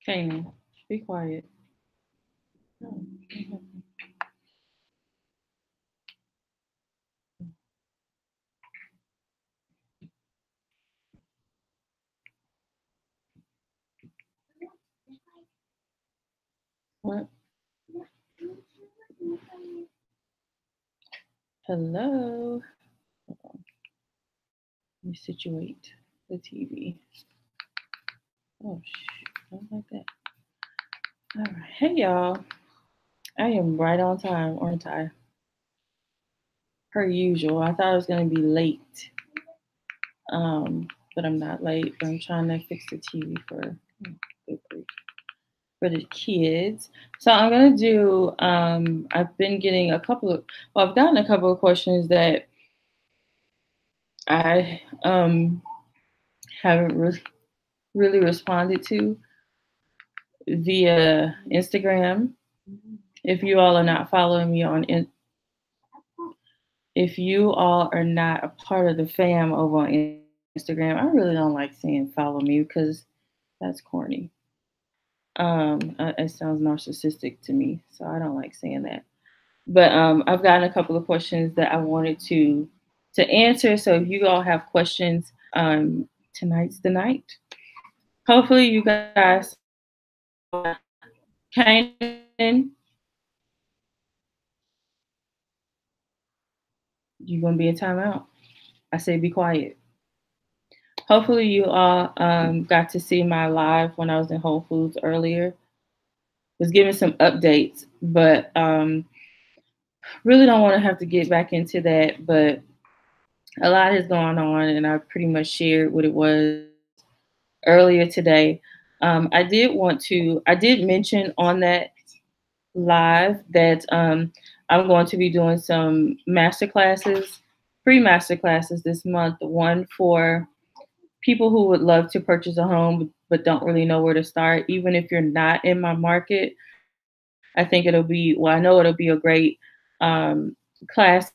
Kanan, be quiet. What? Hello. Let me situate the TV. Oh shoot, don't like that. All right, hey y'all. I am right on time, aren't I? Per usual. I thought I was gonna be late, but I'm not late. But I'm trying to fix the TV good grief, for the kids. So I'm gonna do. I've been getting a couple of. Well, I've gotten a couple of questions that I haven't really responded to via Instagram. If you all are not following me if you all are not a part of the fam over on Instagram, I really don't like saying follow me because that's corny. It sounds narcissistic to me, so I don't like saying that. But I've gotten a couple of questions that I wanted to answer. So if you all have questions, tonight's the night. Hopefully, you guys Kanan, you're gonna be in timeout. I say be quiet. Hopefully, you all got to see my live when I was in Whole Foods earlier. Was giving some updates, but really don't want to have to get back into that. But a lot has gone on, and I pretty much shared what it was earlier today. I did mention on that live that I'm going to be doing some master classes, free master classes this month. One for people who would love to purchase a home but don't really know where to start. Even if you're not in my market, I think it'll be, well, I know it'll be a great class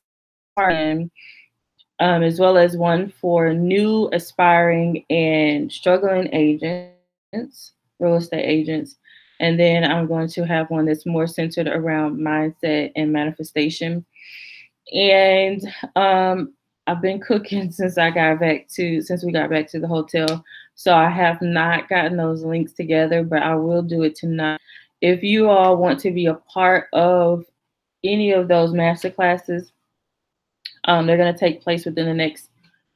in, as well as one for new, aspiring, and struggling agents, real estate agents. And then I'm going to have one that's more centered around mindset and manifestation. And I've been cooking since we got back to the hotel. So I have not gotten those links together, but I will do it tonight. If you all want to be a part of any of those master classes, they're gonna take place within the next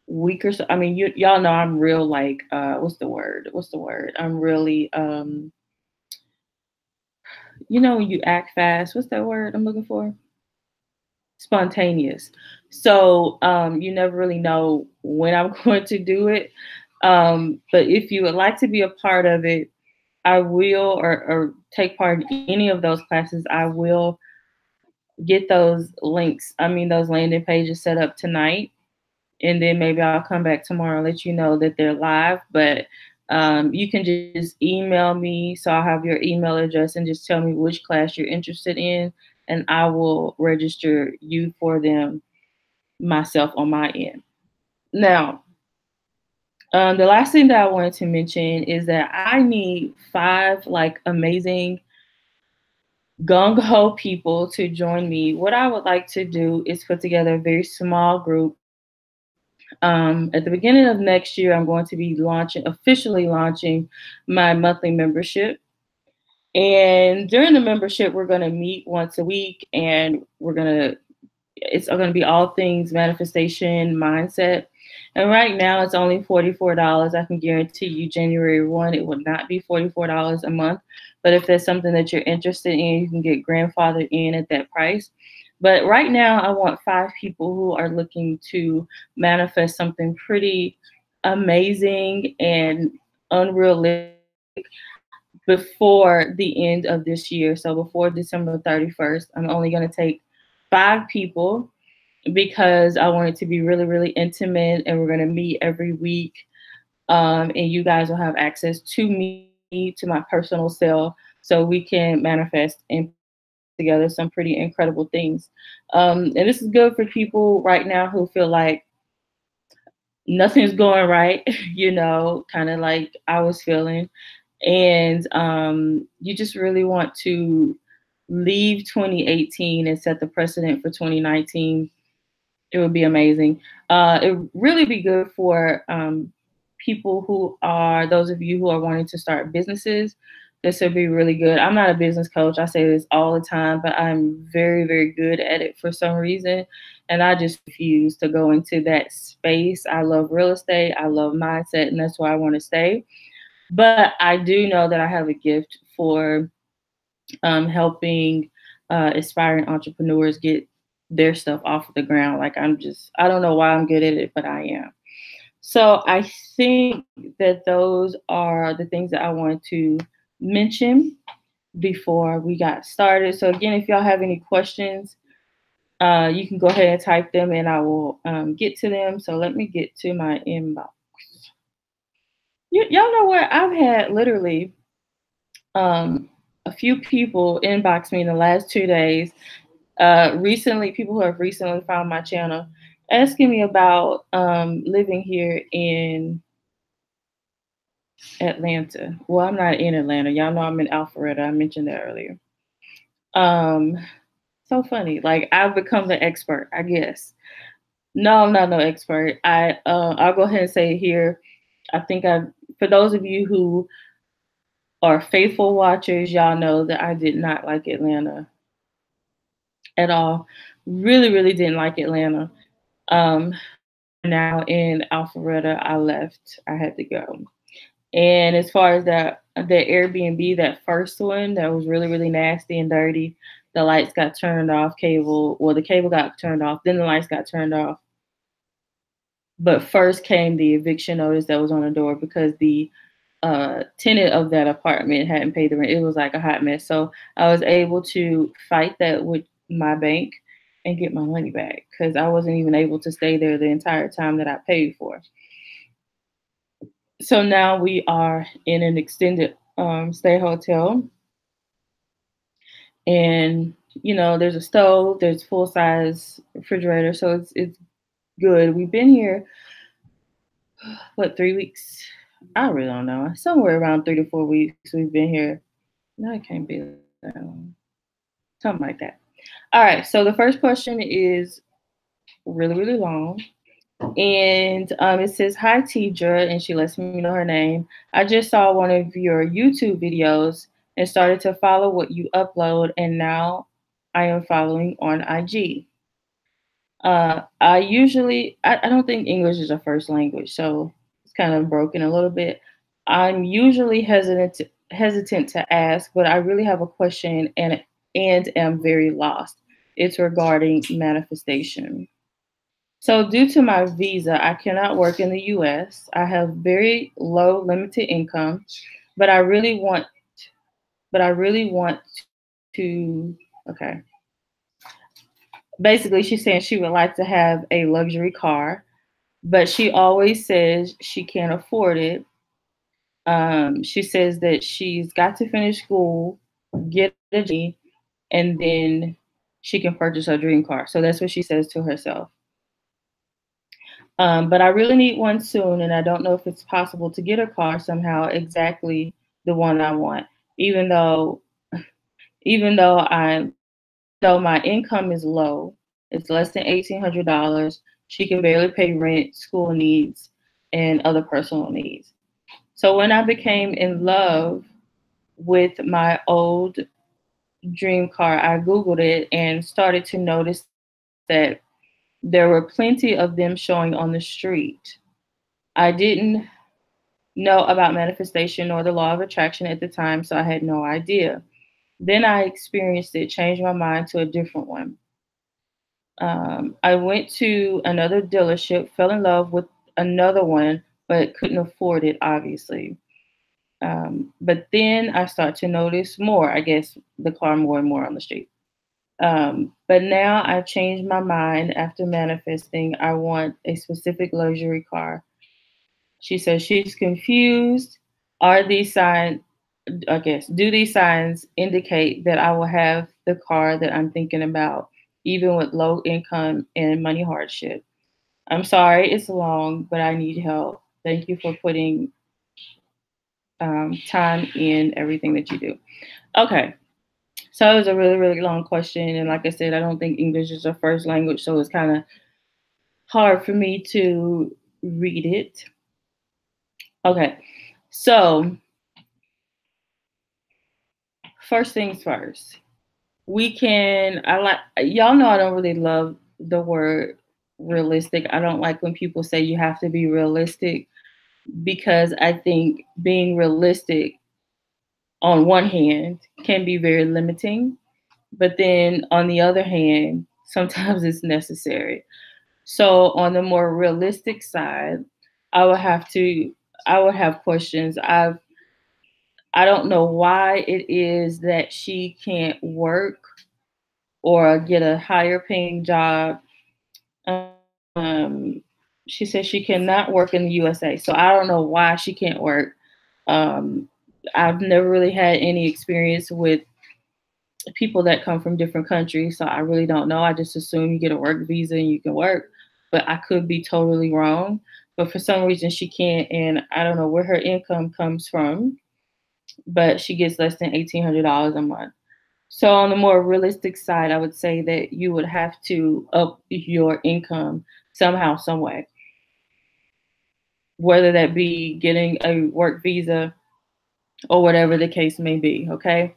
week or so. I mean, y'all know I'm real like what's the word? What's the word? I'm really when you act fast, what's that word I'm looking for? Spontaneous. So you never really know when I'm going to do it. But if you would like to be a part of it, I will, or take part in any of those classes, I will get those links, those landing pages set up tonight. And then maybe I'll come back tomorrow and let you know that they're live. But you can just email me. So I'll have your email address and just tell me which class you're interested in, and I will register you for them myself on my end. Now, the last thing that I wanted to mention is that I need 5 like amazing gung ho people to join me. What I would like to do is put together a very small group. At the beginning of next year, I'm going to be officially launching my monthly membership. And during the membership, we're going to meet once a week, and it's going to be all things manifestation, mindset. And right now, it's only $44. I can guarantee you, January 1, it will not be $44 a month. But if there's something that you're interested in, you can get grandfathered in at that price. But right now, I want 5 people who are looking to manifest something pretty amazing and unrealistic before the end of this year. So before December 31st, I'm only going to take 5 people because I want it to be really, really intimate, and we're going to meet every week. And you guys will have access to me, to my personal self, so we can manifest and together some pretty incredible things. And this is good for people right now who feel like nothing's going right, kind of like I was feeling. And you just really want to leave 2018 and set the precedent for 2019. It would be amazing. It would really be good for people who are, those of you who are wanting to start businesses. This would be really good. I'm not a business coach. I say this all the time, but I'm very, very good at it for some reason. And I just refuse to go into that space. I love real estate. I love mindset, and that's where I want to stay. But I do know that I have a gift for helping aspiring entrepreneurs get their stuff off of the ground. Like I don't know why I'm good at it, but I am. So I think that those are the things that I wanted to mention before we got started. So again, if y'all have any questions, you can go ahead and type them and I will get to them. So let me get to my inbox. Y'all know what? I've had literally a few people inbox me in the last 2 days. Recently, people who have recently found my channel asking me about living here in Atlanta. Well, I'm not in Atlanta. Y'all know I'm in Alpharetta. I mentioned that earlier. Um, so funny. Like I've become the expert, I guess. No, I'm not no expert. I'll go ahead and say it here. I think for those of you who are faithful watchers, y'all know that I did not like Atlanta at all. Really, really didn't like Atlanta. Um, Now in Alpharetta, I left. I had to go. And as far as the Airbnb, that first one that was really, really nasty and dirty, the lights got turned off, the cable got turned off, then the lights got turned off. But first came the eviction notice that was on the door because the tenant of that apartment hadn't paid the rent. It was like a hot mess. So I was able to fight that with my bank and get my money back because I wasn't even able to stay there the entire time that I paid for. So now we are in an extended stay hotel, and there's a stove, there's full size refrigerator, so it's good. We've been here what, 3 weeks? I really don't know. Somewhere around 3 to 4 weeks we've been here. No, it can't be that long. Something like that. All right. So the first question is really, really long. And it says, "Hi, Tedra," and she lets me know her name. "I just saw one of your YouTube videos and started to follow what you upload, and now I am following on IG. I don't think English is a first language, so it's kind of broken a little bit. I'm usually hesitant to ask, but I really have a question and am very lost. It's regarding manifestation. So due to my visa, I cannot work in the US. I have very low limited income, but I really want to okay. Basically, she's saying she would like to have a luxury car, but she always says she can't afford it. She says that she's got to finish school, get a G, and then she can purchase her dream car. So that's what she says to herself. But I really need one soon, and I don't know if it's possible to get a car somehow exactly the one I want. Even though, even though though my income is low, it's less than $1,800. She can barely pay rent, school needs, and other personal needs. So when I became in love with my old dream car, I Googled it and started to notice that there were plenty of them showing on the street. I didn't know about manifestation or the law of attraction at the time, so I had no idea. Then I experienced it, changed my mind to a different one. I went to another dealership, fell in love with another one, but couldn't afford it, obviously. But then I start to notice more, I guess, the car more and more on the street. But now I've changed my mind after manifesting. I want a specific luxury car. She says she's confused. Are these signs, I guess, do these signs indicate that I will have the car that I'm thinking about, even with low income and money hardship? I'm sorry it's long, but I need help. Thank you for putting time in everything that you do. Okay. So it was a really, really long question. And like I said, I don't think English is a first language. So it's kind of hard for me to read it. Okay. So, first things first, I like, y'all know I don't really love the word realistic. I don't like when people say you have to be realistic because I think being realistic on one hand can be very limiting, but then on the other hand, sometimes it's necessary. So on the more realistic side, I would have to I would have questions. I don't know why it is that she can't work or get a higher paying job. Um, she says she cannot work in the USA. So I don't know why she can't work. Um, I've never really had any experience with people that come from different countries, so I really don't know. I just assume you get a work visa and you can work, but I could be totally wrong. But for some reason, she can't, and I don't know where her income comes from, but she gets less than $1,800 a month. So on the more realistic side, I would say that you would have to up your income somehow, some way, whether that be getting a work visa or whatever the case may be. Okay.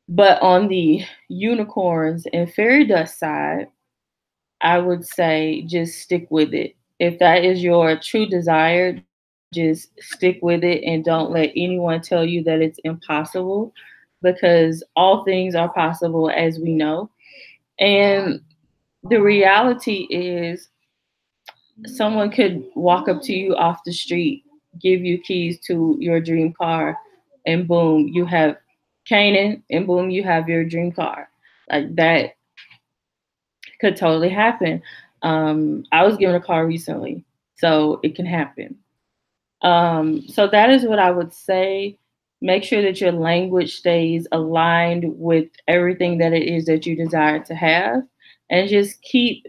But on the unicorns and fairy dust side, I would say just stick with it. If that is your true desire, just stick with it and don't let anyone tell you that it's impossible because all things are possible as we know. And the reality is, someone could walk up to you off the street, give you keys to your dream car, and boom, you have Canaan, and boom, you have your dream car. Like that could totally happen. I was given a car recently, so it can happen. So that is what I would say. Make sure that your language stays aligned with everything that it is that you desire to have, and just keep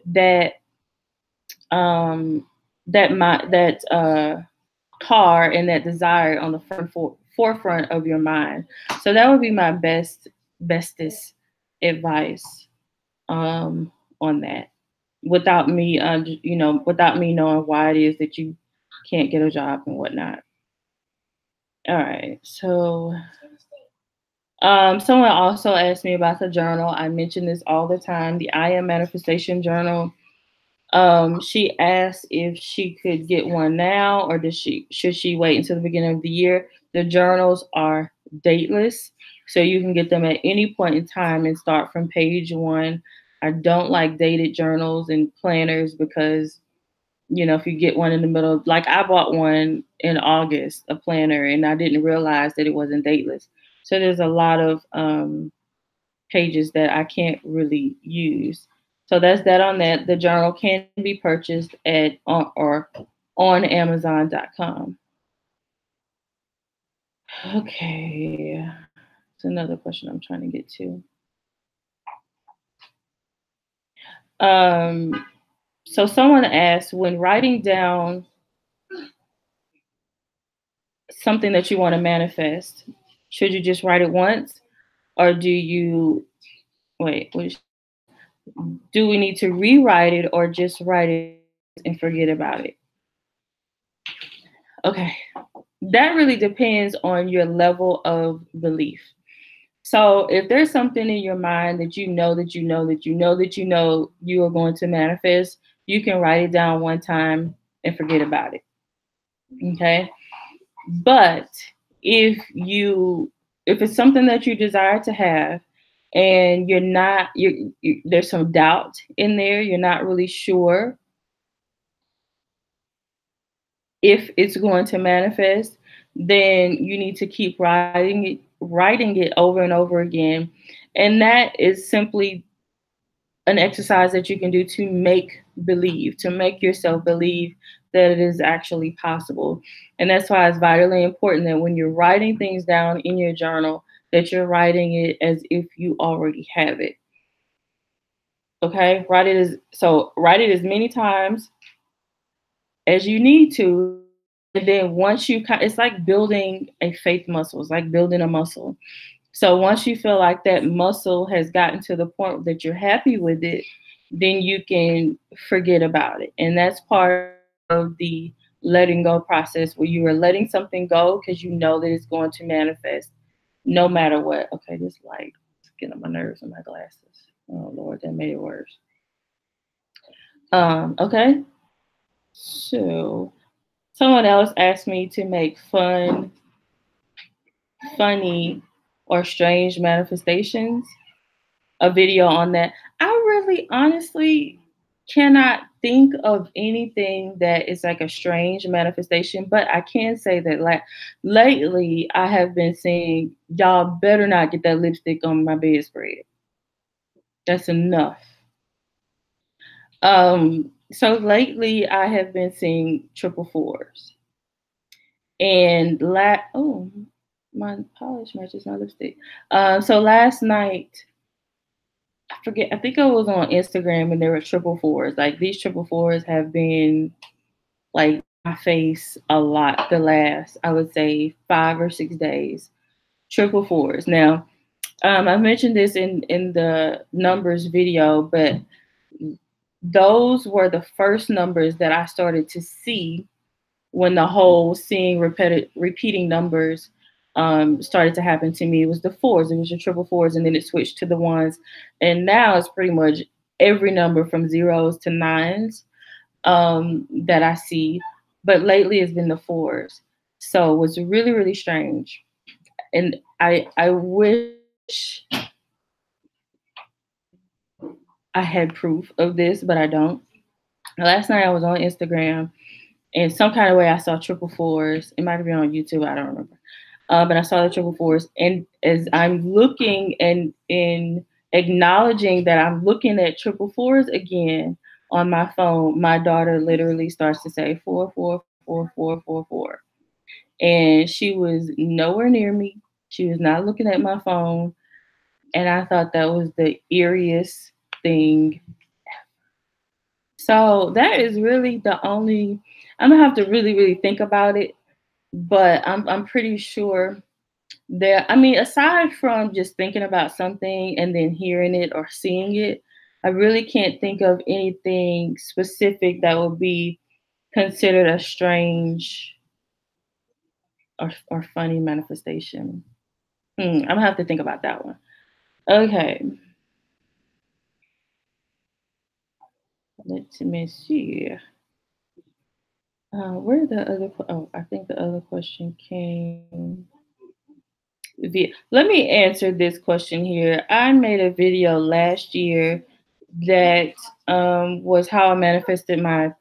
um, that car and that desire on the forefront of your mind. So that would be my bestest advice on that. Without me, without me knowing why it is that you can't get a job and whatnot. All right. So, someone also asked me about the journal. I mention this all the time. The I Am Manifestation Journal. She asked if she could get one now or should she wait until the beginning of the year. The journals are dateless, so you can get them at any point in time and start from page one. I don't like dated journals and planners because if you get one in the middle, like I bought one in August, a planner, and I didn't realize that it wasn't dateless. So there's a lot of pages that I can't really use. So that's that on that. The journal can be purchased on Amazon.com. Okay. It's another question I'm trying to get to. Um, so someone asked, when writing down something that you want to manifest, should you just write it once, or do you wait? Do we need to rewrite it or just write it and forget about it? Okay. That really depends on your level of belief. So if there's something in your mind that you know that you know that you know that you know you are going to manifest, you can write it down one time and forget about it. Okay. But if you if it's something that you desire to have and you're not there's some doubt in there, you're not really sure if it's going to manifest, then you need to keep writing it over and over again. And that is simply an exercise that you can do to make yourself believe that it is actually possible. And that's why it's vitally important that when you're writing things down in your journal, that you're writing it as if you already have it. Okay? Write it as many times as you need to. And then once it's like building a faith muscle. It's like building a muscle. So once you feel like that muscle has gotten to the point that you're happy with it, then you can forget about it. And that's part of the letting go process, where you are letting something go because you know that it's going to manifest no matter what. Okay, this light is getting on my nerves and my glasses. Oh Lord, that made it worse. Okay. So someone else asked me to make funny, or strange manifestations, a video on that. I really honestly cannot think of anything that is like a strange manifestation, but I can say that like lately I have been saying, y'all better not get that lipstick on my bedspread. That's enough. So lately I have been seeing triple fours. And my polish matches my lipstick. So last night, I forget, I think I was on Instagram and there were triple fours. Like these triple fours have been like my face a lot the last, I would say, 5 or 6 days. Triple fours. Now, I mentioned this in the numbers video, but those were the first numbers that I started to see when the whole seeing repeating numbers started to happen to me. It was the fours, it was your triple fours, and then it switched to the ones. And now it's pretty much every number from zeros to nines that I see. But lately it's been the fours. So it was really, really strange. And I wish I had proof of this, but I don't. Last night I was on Instagram, and some kind of way I saw triple fours. It might have been on YouTube, I don't remember. But I saw the triple fours, and as I'm looking and in acknowledging that I'm looking at triple fours again on my phone, my daughter literally starts to say 4 4 4 4 4 4, and she was nowhere near me. She was not looking at my phone, and I thought that was the eeriest thing. So that is really the only. I'm gonna have to really, really think about it, but I'm pretty sure that, I mean, aside from just thinking about something and then hearing it or seeing it, I really can't think of anything specific that would be considered a strange or funny manifestation. I'm gonna have to think about that one. Okay, let me see. Where the other? Oh, I think the other question came. Let me answer this question here. I made a video last year that was how I manifested my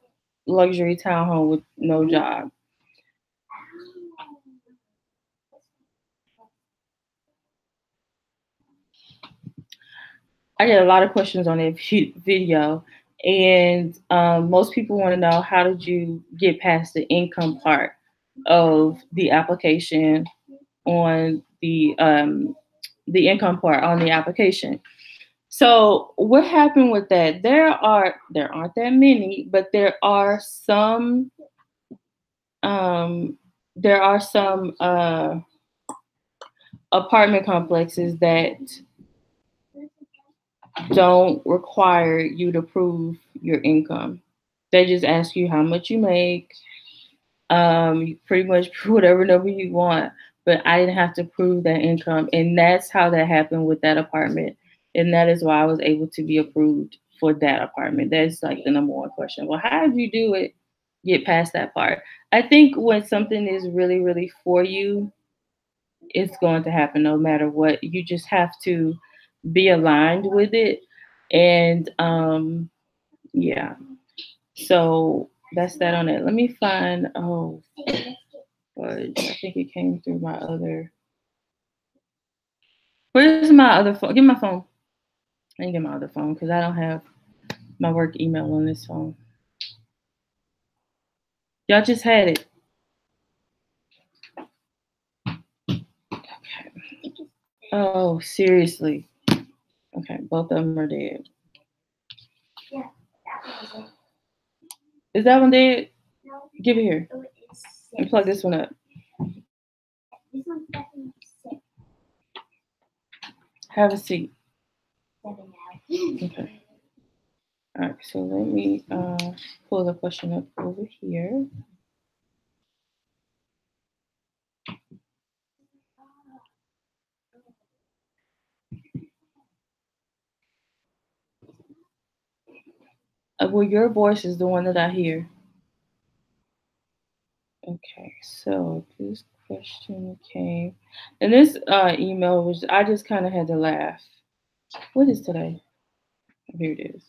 luxury townhome with no job. I get a lot of questions on that video, and most people want to know, how did you get past the income part of the application on the income part on the application. So what happened with that? There aren't that many, but um, there are some apartment complexes that don't require you to prove your income. They just ask you how much you make. You pretty much put whatever number you want, but I didn't have to prove that income, and that's how that happened with that apartment, and that is why I was able to be approved for that apartment. That's like the number one question. Well, how did you do it? Get past that part. I think when something is really, really for you, it's going to happen no matter what. You just have to be aligned with it, and yeah. So that's that on it. Let me find. Oh, but I think it came through my other. Where's my other phone? Give me my phone. I didn't get my other phone because I don't have my work email on this phone. Y'all just had it. Okay. Oh, seriously. Okay, both of them are dead. Is that one dead? Give it here. And plug this one up. Have a seat. Okay. All right, so let me pull the question up over here. Well, your voice is the one that I hear. Okay, so this question came, and this email was, I just kind of had to laugh. What is today? Here it is.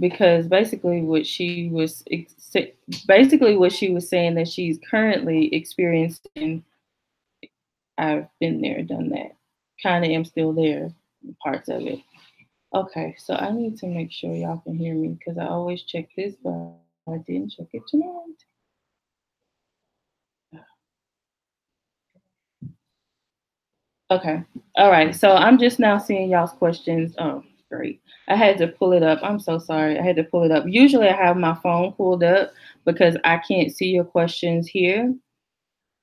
Because basically what she was saying that she's currently experiencing. I've been there, done that. Kind of am still there, parts of it. Okay, so I need to make sure y'all can hear me because I always check this, but I didn't check it tonight. Okay. All right. So I'm just now seeing y'all's questions. Oh, great. I had to pull it up. I'm so sorry. I had to pull it up. Usually I have my phone pulled up because I can't see your questions here.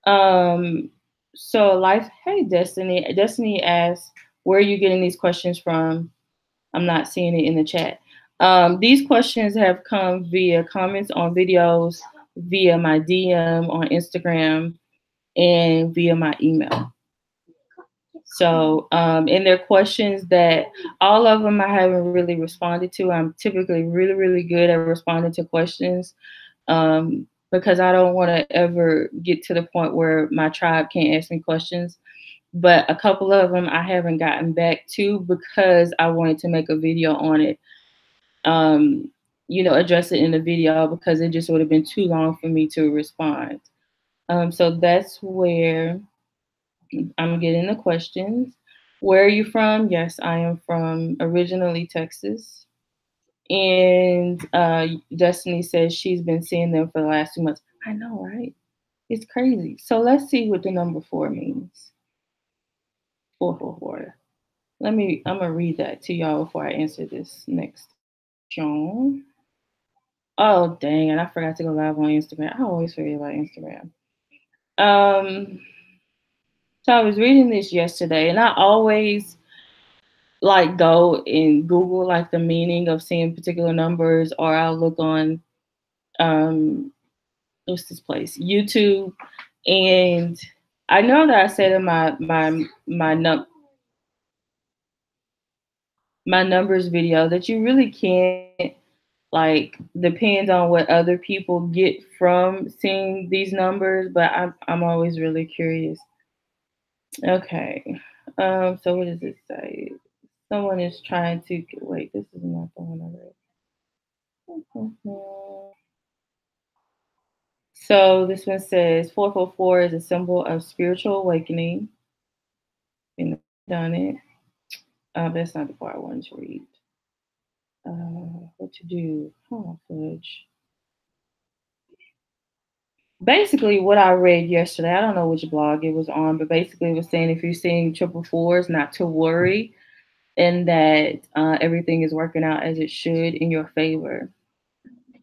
Um, so life, hey Destiny. Destiny asks, where are you getting these questions from? I'm not seeing it in the chat. These questions have come via comments on videos, via my DM on Instagram, and via my email. So, and they're questions that all of them I haven't really responded to. I'm typically really, really good at responding to questions because I don't want to ever get to the point where my tribe can't ask me questions. But a couple of them I haven't gotten back to because I wanted to make a video on it. Address it in a video because it just would have been too long for me to respond. So that's where I'm getting the questions. Where are you from? Yes, I am from originally Texas. And Destiny says she's been seeing them for the last 2 months. I know, right? It's crazy. So let's see what the number 4 means. 444. I'm gonna read that to y'all before I answer this next question. Oh dang it, I forgot to go live on Instagram. I always forget about Instagram. So I was reading this yesterday and I always like go and Google like the meaning of seeing particular numbers, or I'll look on what's this place? YouTube. And I know that I said in my numbers video that you really can't, like, depends on what other people get from seeing these numbers, but I'm always really curious. Okay. So what does it say? Someone is trying to wait, this is not the one I read. So this one says 444 is a symbol of spiritual awakening. And done it. That's not the part I wanted to read. What to do? Oh, fudge. Basically, what I read yesterday, I don't know which blog it was on, but basically it was saying if you're seeing triple fours, not to worry, and that everything is working out as it should in your favor.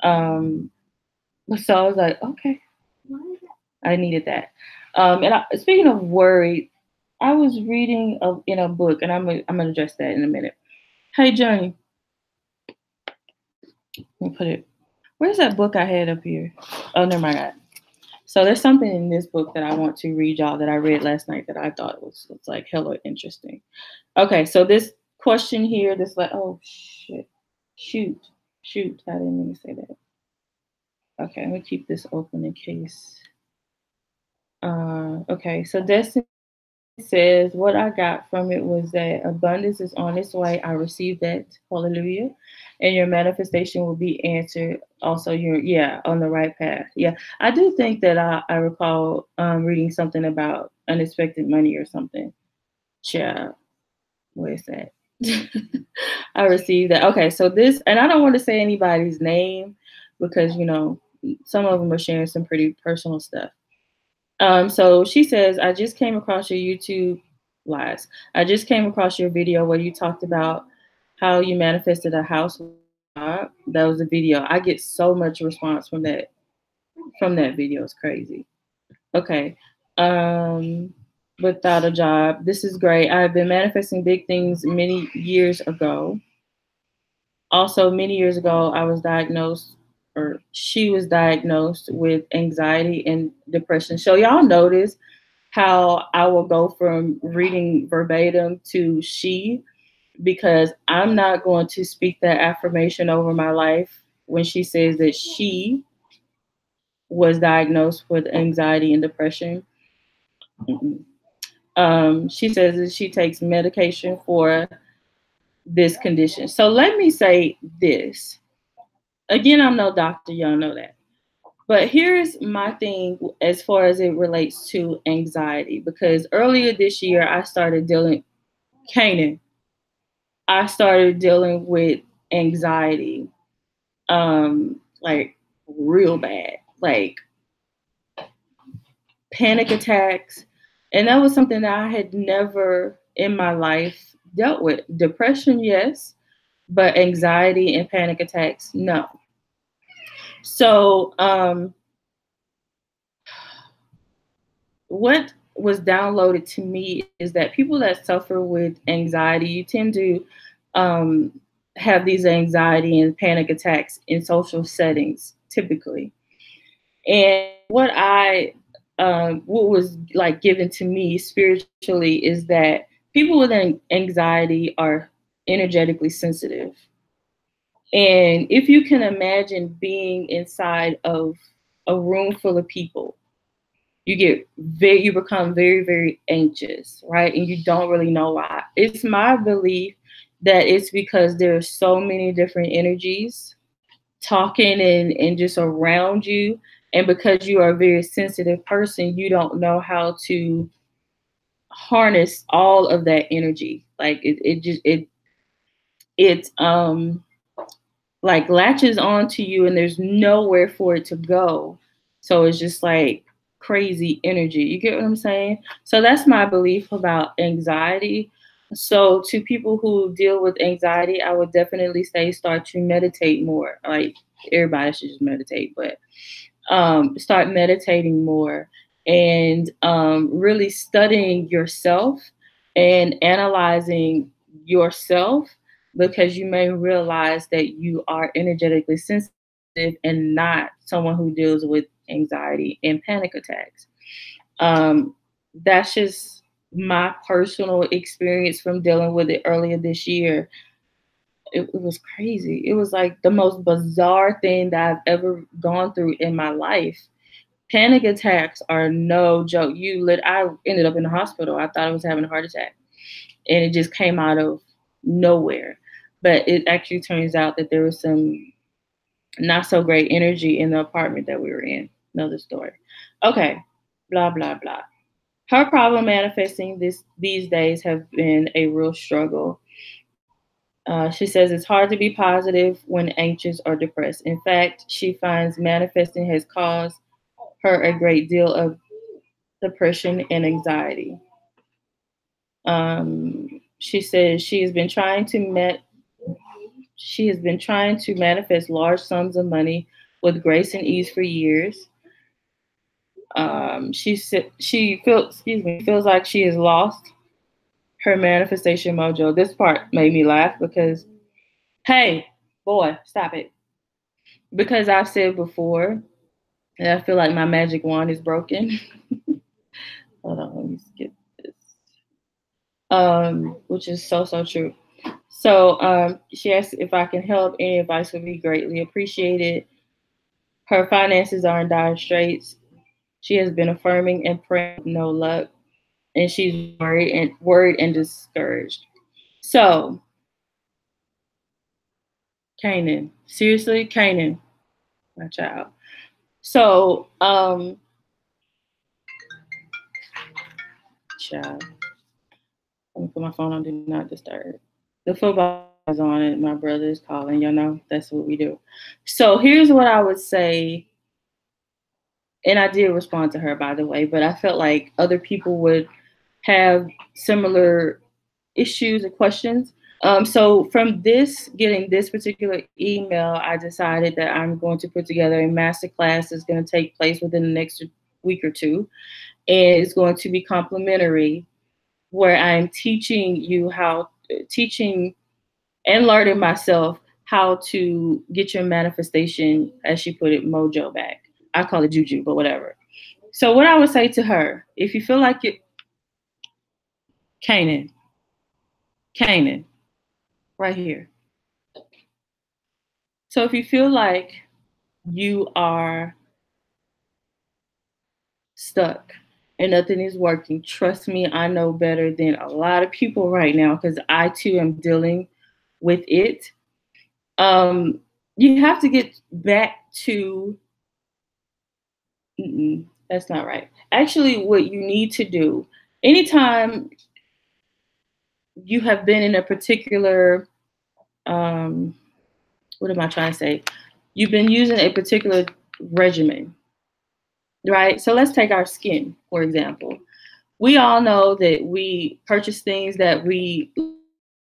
So I was like, okay, I needed that. Speaking of worry, I was reading in a book, and I'm gonna address that in a minute. Hey, Johnny, let me put it. Where's that book I had up here? Oh, never mind. So there's something in this book that I want to read y'all that I read last night that I thought was like hella interesting. Okay, so this question here, this like, oh shit, shoot, I didn't mean to say that. Okay, let me keep this open in case. Okay, so Destiny says, what I got from it was that abundance is on its way. I received that. Hallelujah. And your manifestation will be answered. Also, you're on the right path. Yeah. I do think that I recall reading something about unexpected money or something. Yeah. Where is that? I received that. Okay. So this, and I don't want to say anybody's name because, some of them are sharing some pretty personal stuff. So she says, I just came across your YouTube lies. I just came across your video where you talked about how you manifested a house. That was a video. I get so much response from that. from that video is crazy. Okay. Without a job. This is great. I've been manifesting big things many years ago. Also, many years ago, I was diagnosed, or she was diagnosed with anxiety and depression. So, y'all notice how I will go from reading verbatim to she, because I'm not going to speak that affirmation over my life when she says that she was diagnosed with anxiety and depression. She says that she takes medication for this condition. So let me say this. Again, I'm no doctor, y'all know that. But here's my thing as far as it relates to anxiety, because earlier this year I started dealing with anxiety, like real bad, like panic attacks. And that was something that I had never in my life dealt with. Depression, yes, but anxiety and panic attacks, no. So, what was downloaded to me is that people that suffer with anxiety, you tend to have these anxiety and panic attacks in social settings, typically. And what was like given to me spiritually is that people with anxiety are energetically sensitive. And if you can imagine being inside of a room full of people, you become very, very anxious, right? And you don't really know why. It's my belief that it's because there are so many different energies talking and just around you. And because you are a very sensitive person, you don't know how to harness all of that energy. Like it like latches onto you and there's nowhere for it to go. So it's just like crazy energy. You get what I'm saying? So that's my belief about anxiety. So to people who deal with anxiety, I would definitely say start to meditate more. Like everybody should just meditate, but start meditating more and really studying yourself and analyzing yourself, because you may realize that you are energetically sensitive and not someone who deals with anxiety and panic attacks. That's just my personal experience from dealing with it earlier this year. It was crazy. It was like the most bizarre thing that I've ever gone through in my life. Panic attacks are no joke. I ended up in the hospital. I thought I was having a heart attack, and it just came out of nowhere. But it actually turns out that there was some not so great energy in the apartment that we were in. Another story. Okay, blah blah blah. Her problem manifesting these days have been a real struggle. She says it's hard to be positive when anxious or depressed. In fact, she finds manifesting has caused her a great deal of depression and anxiety. She says she has been trying to manifest large sums of money with grace and ease for years. Feels like she has lost her manifestation mojo. This part made me laugh because, hey, boy, stop it. Because I've said before that I feel like my magic wand is broken. Hold on, let me skip this. Which is so true. So she asked if I can help. Any advice would be greatly appreciated. Her finances are in dire straits. She has been affirming and praying, no luck, and she's worried and discouraged. So, Kanan, seriously, Kanan, my child. So, child, I'm gonna put my phone on do not disturb. The football is on and my brother is calling, that's what we do. So here's what I would say. And I did respond to her, by the way, but I felt like other people would have similar issues and questions. So from getting this particular email, I decided that I'm going to put together a master class that's going to take place within the next week or two. And it's going to be complimentary, where I'm teaching and learning myself how to get your manifestation, as she put it, mojo back. I call it juju, but whatever. So what I would say to her, if you feel like it, Canaan, right here. So if you feel like you are stuck and nothing is working, trust me, I know better than a lot of people right now, because I too am dealing with it. You have to get back to, that's not right. Actually, what you need to do, anytime you have been in a particular, what am I trying to say? You've been using a particular regimen, right? So let's take our skin, for example. We all know that we purchase things that we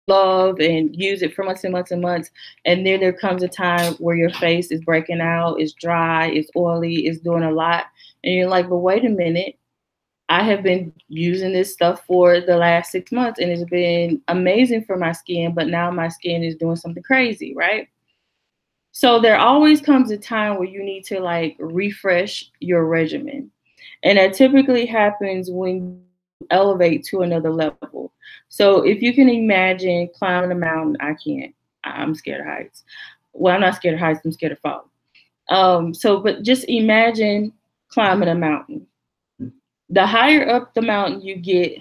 love and use it for months and months and months. And then there comes a time where your face is breaking out, it's dry, it's oily, it's doing a lot. And you're like, but wait a minute. I have been using this stuff for the last 6 months and it's been amazing for my skin, but now my skin is doing something crazy, right? So there always comes a time where you need to like refresh your regimen. And that typically happens when you elevate to another level. So if you can imagine climbing a mountain, I can't. I'm scared of heights. Well, I'm not scared of heights, I'm scared of falling. But just imagine climbing a mountain. The higher up the mountain you get,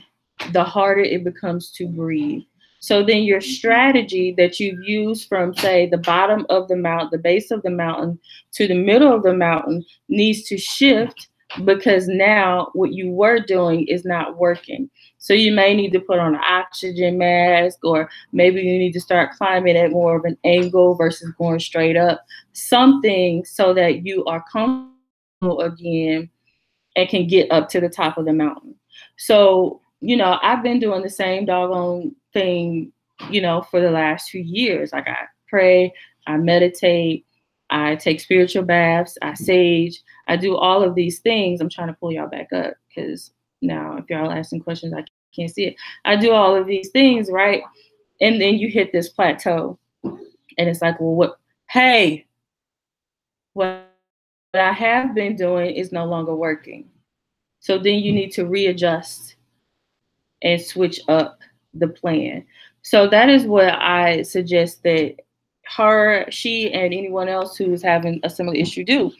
the harder it becomes to breathe. So then your strategy that you've used from, say, the bottom of the mountain, the base of the mountain, to the middle of the mountain needs to shift, because now what you were doing is not working. So you may need to put on an oxygen mask, or maybe you need to start climbing at more of an angle versus going straight up. Something so that you are comfortable again and can get up to the top of the mountain. So, I've been doing the same doggone thing, for the last few years. Like, I pray, I meditate, I take spiritual baths, I sage, I do all of these things. I'm trying to pull y'all back up, because now if y'all asking questions, I can't see it. I do all of these things, right? And then you hit this plateau and it's like, well, hey, what I have been doing is no longer working. So then you need to readjust and switch up the plan. So that is what I suggest that she, and anyone else who is having a similar issue do.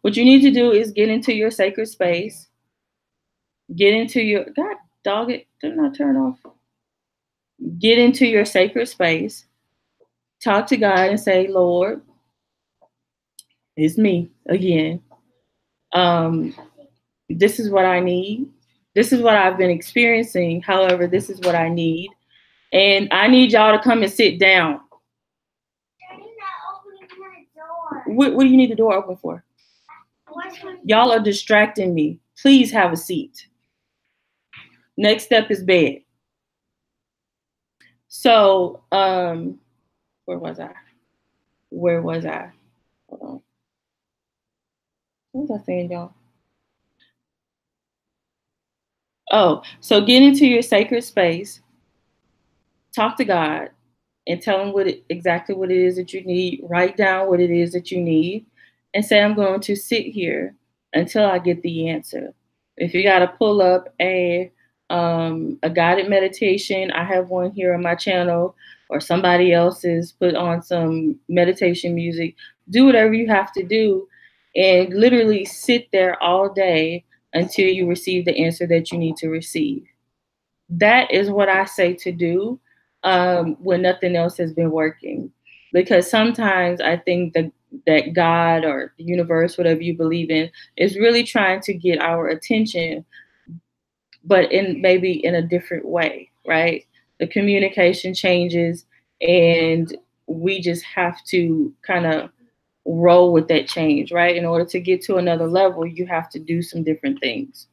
What you need to do is get into your sacred space, God dog it, did not turn off. Get into your sacred space, talk to God and say, Lord, it's me again. This is what I need. This is what I've been experiencing. However, this is what I need. And I need y'all to come and sit down. What do you need the door open for? Y'all are distracting me. Please have a seat. Next step is bed. So, where was I? Hold on. What was I saying, y'all? Oh, so get into your sacred space, talk to God, and tell him exactly what it is that you need. Write down what it is that you need, and say, I'm going to sit here until I get the answer. If you got to pull up a guided meditation, I have one here on my channel, or somebody else's put on some meditation music. Do whatever you have to do, and literally sit there all day until you receive the answer that you need to receive. That is what I say to do when nothing else has been working. Because sometimes I think that God or the universe, whatever you believe in, is really trying to get our attention, but maybe in a different way, right? The communication changes, and we just have to kind of roll with that change, right? In order to get to another level, you have to do some different things.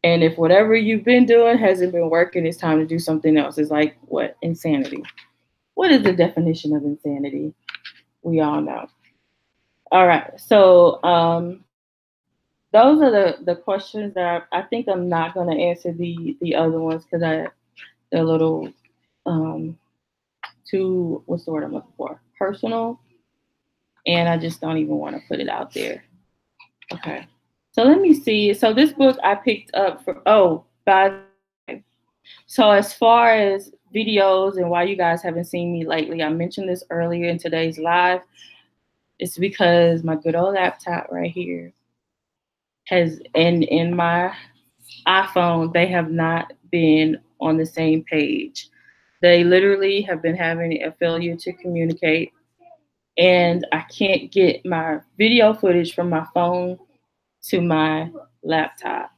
And if whatever you've been doing hasn't been working, it's time to do something else. It's like, what? Insanity. What is the definition of insanity? We all know. All right. So those are the questions that I think I'm not going to answer the other ones because they're a little too, what's the word I'm looking for? Personal. And I just don't even want to put it out there. Okay. So let me see. So this book I picked up for, oh, by the way. So as far as videos and why you guys haven't seen me lately, I mentioned this earlier in today's live. It's because my good old laptop right here has, and in my iPhone, they have not been on the same page. They literally have been having a failure to communicate, and I can't get my video footage from my phone to my laptop.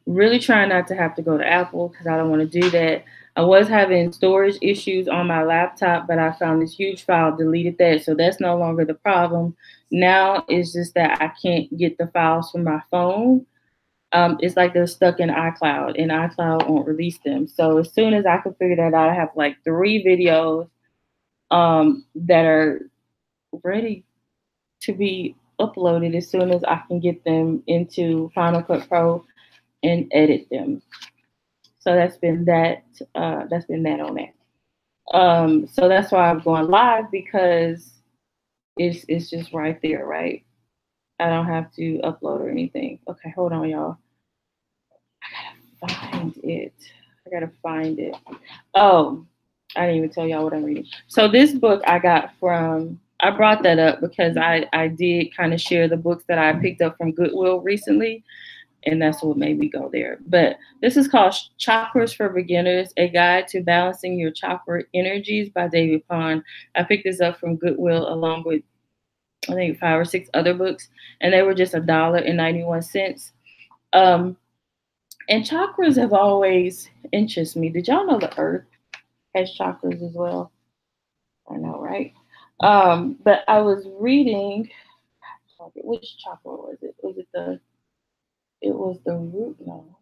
Really trying not to have to go to Apple because I don't want to do that. I was having storage issues on my laptop, but I found this huge file, deleted that. So that's no longer the problem. Now it's just that I can't get the files from my phone. It's like they're stuck in iCloud, and iCloud won't release them. So as soon as I can figure that out, I have like 3 videos that are ready to be uploaded as soon as I can get them into Final Cut Pro and edit them. So that's been that. That's been that on that. So that's why I'm going live because it's just right there, right? I don't have to upload or anything. Okay, hold on, y'all. I gotta find it. I gotta find it. Oh, I didn't even tell y'all what I'm reading. So this book I got from. I brought that up because I did kind of share the books that I picked up from Goodwill recently. And that's what made me go there. But this is called Chakras for Beginners, A Guide to Balancing Your Chakra Energies by David Pond. I picked this up from Goodwill along with, I think, 5 or 6 other books, and they were just $1.91. And chakras have always interested me. Did y'all know the earth has chakras as well? I know, right? But I was reading, which chakra was it? It was the root? No.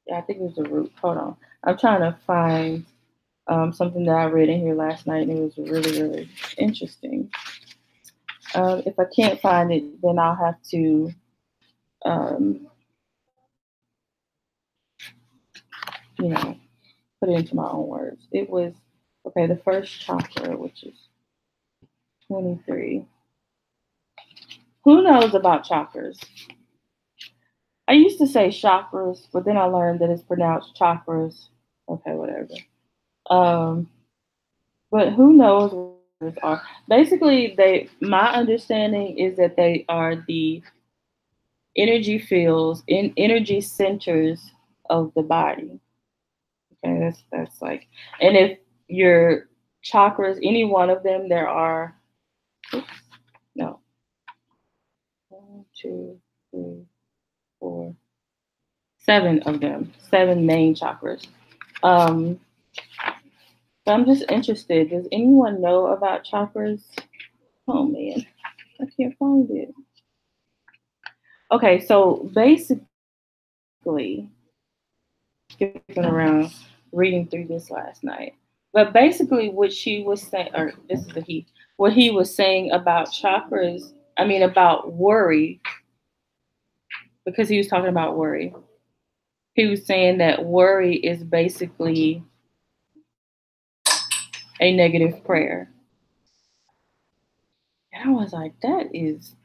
Yeah, I think it was the root. Hold on. I'm trying to find something that I read in here last night, and it was really, really interesting. If I can't find it, then I'll have to, put it into my own words. It was, okay, the first chakra, which is 23. Who knows about chakras? I used to say chakras, but then I learned that it's pronounced chakras. Okay, whatever. But who knows what chakras are? Basically, my understanding is that they are the energy fields in energy centers of the body. Okay, that's like, and if your chakras, any one of them, there are, no, 1, 2, 3, 4, 7 of them, 7 main chakras. So I'm just interested. Does anyone know about chakras? Oh man, I can't find it. Okay, so basically, skipping around, reading through this last night. But basically, what she was saying, or this is what he was saying about chakras, I mean, about worry, because he was talking about worry. He was saying that worry is basically a negative prayer. And I was like, that is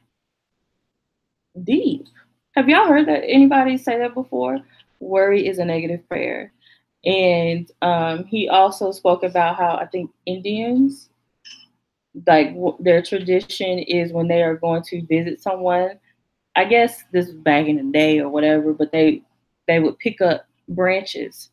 deep. Have y'all heard that anybody say that before? Worry is a negative prayer. And he also spoke about how I think Indians, like their tradition is when they are going to visit someone. I guess this was back in the day or whatever, but they would pick up branches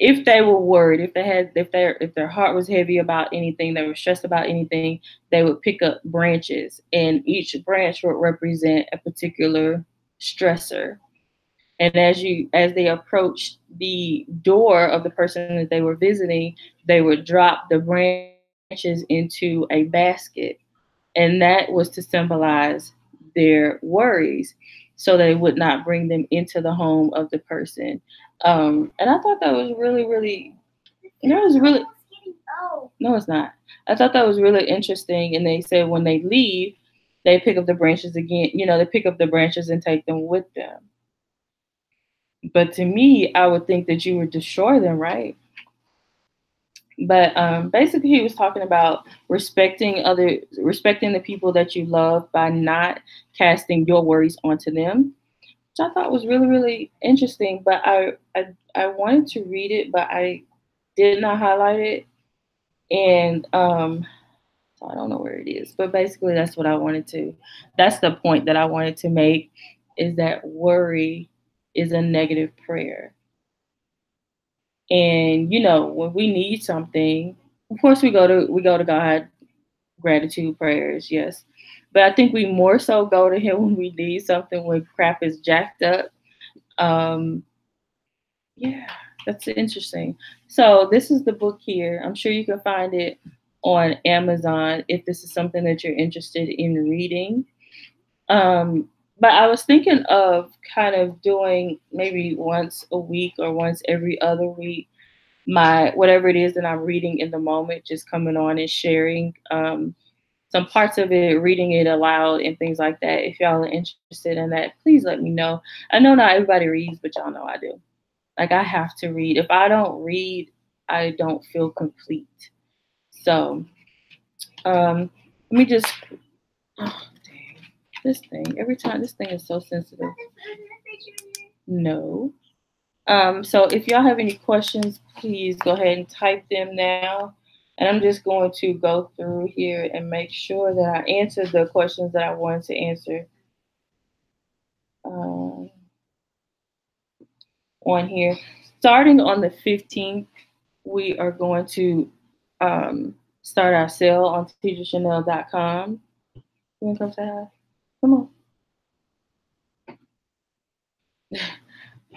if they were worried, if their heart was heavy about anything, they were stressed about anything, they would pick up branches, and each branch would represent a particular stressor. And as they approached the door of the person that they were visiting, they would drop the branches into a basket, and that was to symbolize their worries. so they would not bring them into the home of the person. And I thought that was really, really, that was really, no, it's not. I thought that was really interesting. And they said when they leave, they pick up the branches again. They pick up the branches and take them with them. But to me, I would think that you would destroy them, right? But basically, he was talking about respecting the people that you love by not casting your worries onto them, which I thought was really, really interesting. But I wanted to read it, but I did not highlight it, and so I don't know where it is. But basically, that's what I wanted to. That's the point that I wanted to make, is that worry is a negative prayer. And when we need something, of course we go to God, gratitude prayers, yes. But I think we more so go to him when we need something, when crap is jacked up. Um, yeah, that's interesting. So this is the book here. I'm sure you can find it on Amazon if this is something that you're interested in reading. Um, but I was thinking of kind of doing maybe once a week or once every other week my whatever it is that I'm reading in the moment, just coming on and sharing some parts of it, reading it aloud and things like that. If y'all are interested in that, please let me know. I know not everybody reads, but y'all know I do. Like, I have to read. If I don't read, I don't feel complete. So let me just, oh, dang, this thing, every time, this thing is so sensitive. No. So if y'all have any questions, please go ahead and type them now. And I'm just going to go through here and make sure that I answer the questions that I wanted to answer um, on here. Starting on the 15th, we are going to start our sale on TedraChanel.com. You want to come say hi? Come on.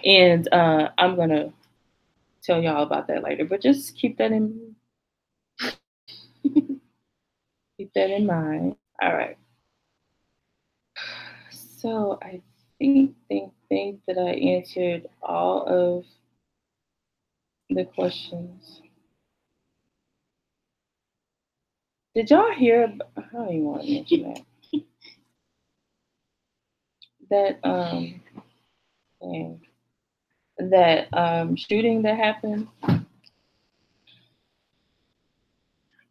And I'm going to tell y'all about that later, but just keep that in mind. All right. So I think that I answered all of the questions. Did y'all hear? I don't even want to mention that thing, that shooting that happened.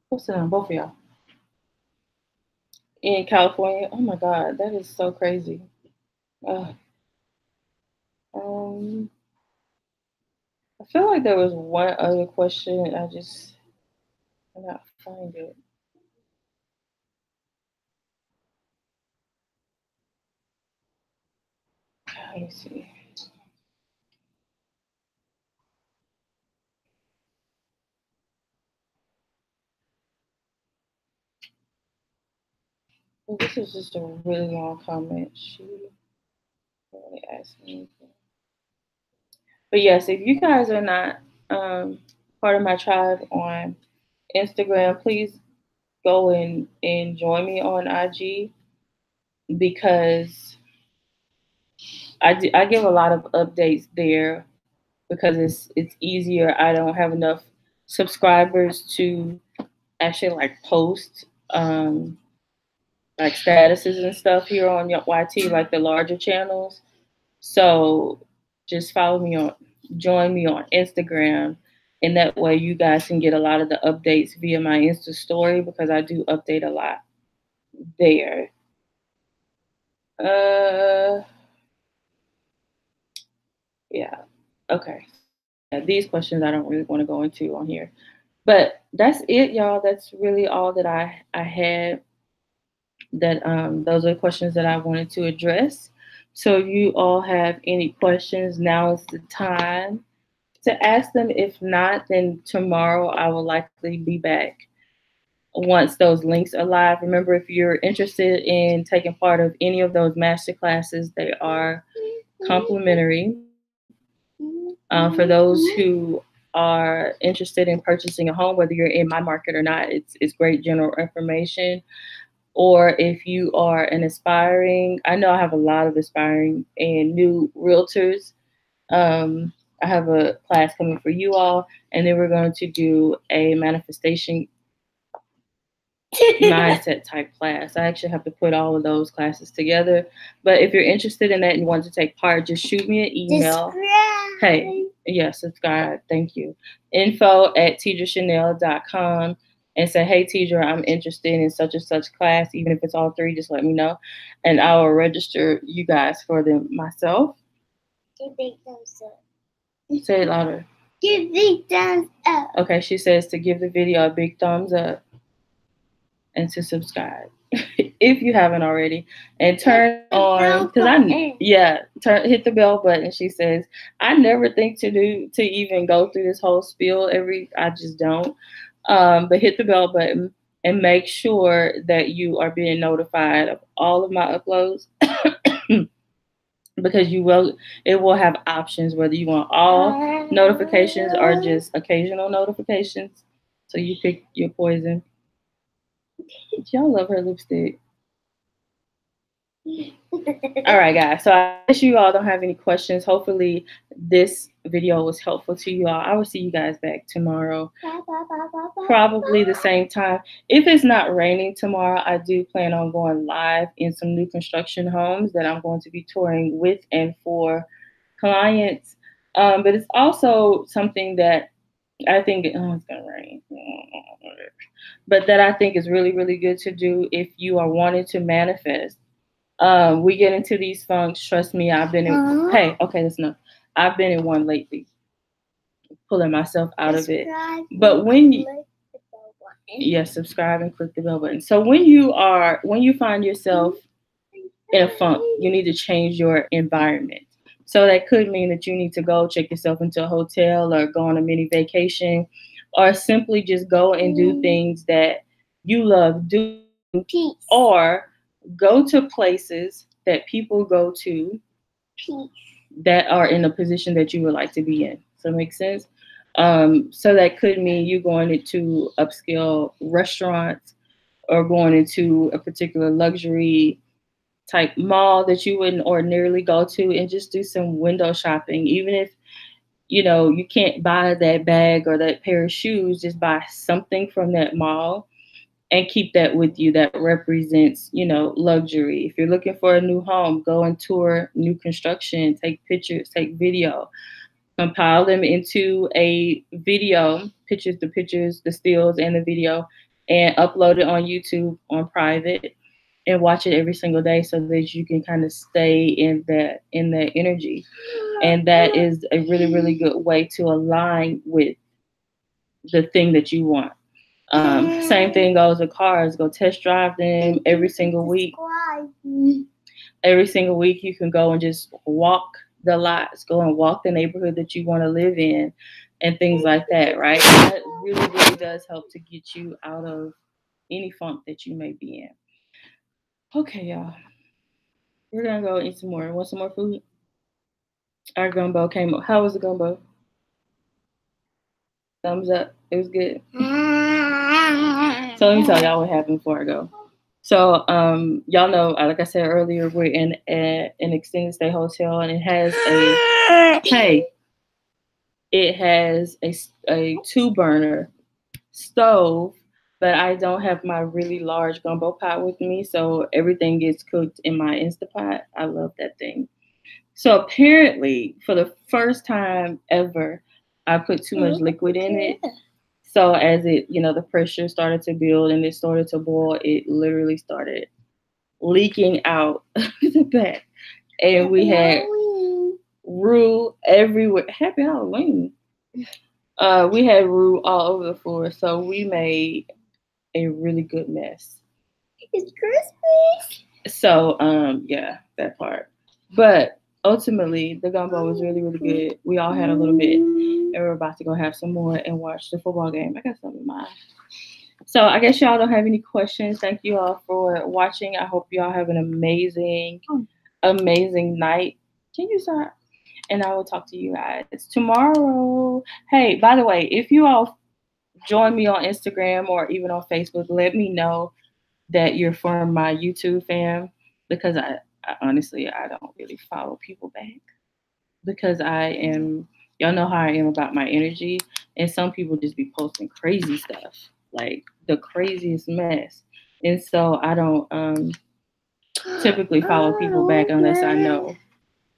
What's it on, both of y'all? In California. Oh my God, that is so crazy. Uh, um, I feel like there was one other question. I just cannot find it. Let me see. Well, this is just a really long comment. She really asked me anything. But yes, if you guys are not part of my tribe on Instagram, please go and join me on IG, because I give a lot of updates there, because it's easier. I don't have enough subscribers to actually like post like statuses and stuff here on your YT, like the larger channels. So just join me on Instagram, and that way you guys can get a lot of the updates via my Insta story, because I do update a lot there. Uh, yeah. Okay. Yeah, these questions I don't really want to go into on here, but that's it, y'all. That's really all that I had. That those are the questions that I wanted to address. So if you all have any questions, now is the time to ask them. If not, then tomorrow I will likely be back once those links are live. Remember, if you're interested in taking part of any of those master classes, they are complimentary. For those who are interested in purchasing a home, whether you're in my market or not, it's great general information. or if you are an aspiring, I know I have a lot of aspiring and new realtors. Um, I have a class coming for you all, and then we're going to do a manifestation mindset type class. I actually have to put all of those classes together. But if you're interested in that and you want to take part, just shoot me an email. Subscribe. Hey, yeah, subscribe. Thank you. info@tedrachanel.com and say, hey, Tedra, I'm interested in such and such class. Even if it's all three, just let me know. And I will register you guys for them myself. Give big thumbs up. Say it louder. Give big thumbs up. Okay, she says to give the video a big thumbs up and to subscribe if you haven't already, and turn on, because hit the bell button. She says, I never think to even go through this whole spiel I just don't. But hit the bell button and make sure that you are being notified of all of my uploads. Because it will have options whether you want all notifications or just occasional notifications. So you pick your poison. Y'all love her lipstick. All right, guys. So I guess you all don't have any questions. Hopefully this video was helpful to you all. I will see you guys back tomorrow. Probably the same time. If it's not raining tomorrow, I do plan on going live in some new construction homes that I'm going to be touring with and for clients. But it's also something that I think, it's going to rain. But that I think is really, really good to do if you are wanting to manifest. We get into these funks. Trust me, I've been in. Hey, okay, that's enough. I've been in one lately, pulling myself out of it. But when you, subscribe and click the bell button. So when you find yourself in a funk, you need to change your environment. So that could mean that you need to go check yourself into a hotel or go on a mini vacation, or simply just go and do things that you love doing, or go to places that people go to that are in a position that you would like to be in. Does that make sense? So that could mean you going into upscale restaurants or going into a particular luxury type mall that you wouldn't ordinarily go to, and just do some window shopping. Even if you can't buy that bag or that pair of shoes, just buy something from that mall and keep that with you that represents, luxury. If you're looking for a new home, go and tour new construction, take pictures, take video, compile them into a video, the pictures, the stills, and the video, and upload it on YouTube on private, and watch it every single day so that you can kind of stay in that energy. And that is a really, really good way to align with the thing that you want. Same thing goes with cars. Go test drive them every single week. Every single week you can go and just walk the lots, go and walk the neighborhood that you want to live in, and things like that, right? That really, really does help to get you out of any funk that you may be in. Okay, y'all. We're going to go eat some more. Want some more food? Our gumbo came up. How was the gumbo? Thumbs up. It was good. So let me tell y'all what happened before I go. So y'all know, like I said earlier, we're in an extended stay hotel, and it has a 2-burner stove, but I don't have my really large gumbo pot with me, so everything gets cooked in my Instapot. I love that thing. So apparently, for the first time ever, I put too much liquid in it. So as it, the pressure started to build and it started to boil, it literally started leaking out the back. And we had roux everywhere. Happy Halloween. We had roux all over the floor. So we made a really good mess. It's Christmas. So, yeah, that part. But ultimately, the gumbo was really, really good. We all had a little bit, and we're about to go have some more and watch the football game. I got something in mind. So I guess y'all don't have any questions. Thank you all for watching. I hope y'all have an amazing, amazing night. Can you start? And I will talk to you guys tomorrow. Hey, by the way, if you all join me on Instagram or even on Facebook, let me know that you're from my YouTube fam, because I honestly I don't really follow people back because y'all know how I am about my energy, and some people just be posting crazy stuff, like the craziest mess, and so I don't typically follow people back unless I know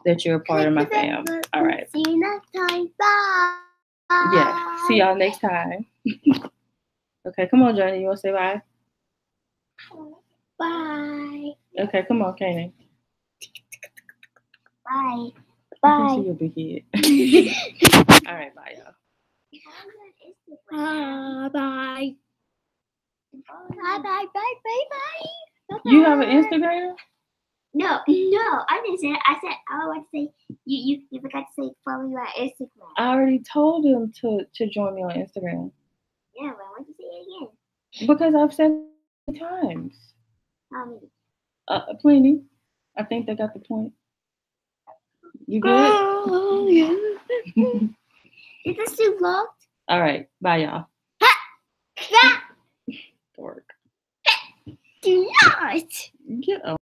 that you're a part of my fam. All right. See you next time. Bye. Yeah. See y'all next time. Okay, come on, Johnny. You want to say bye? Bye. Okay, come on, Kanan. Bye. I can see your big head. All right, bye, y'all. Bye. Bye. Bye. Bye. Bye. Bye. You have an Instagram? No, I didn't say it. I said I want to say you forgot to say follow you on Instagram. I already told him to join me on Instagram. Yeah, but I want to say it again. Because I've said it times. How many? Plenty. I think they got the point. You good? Oh, yeah. Is this too vlogged? All right. Bye, y'all. Ha! Dork. Do not. Get up.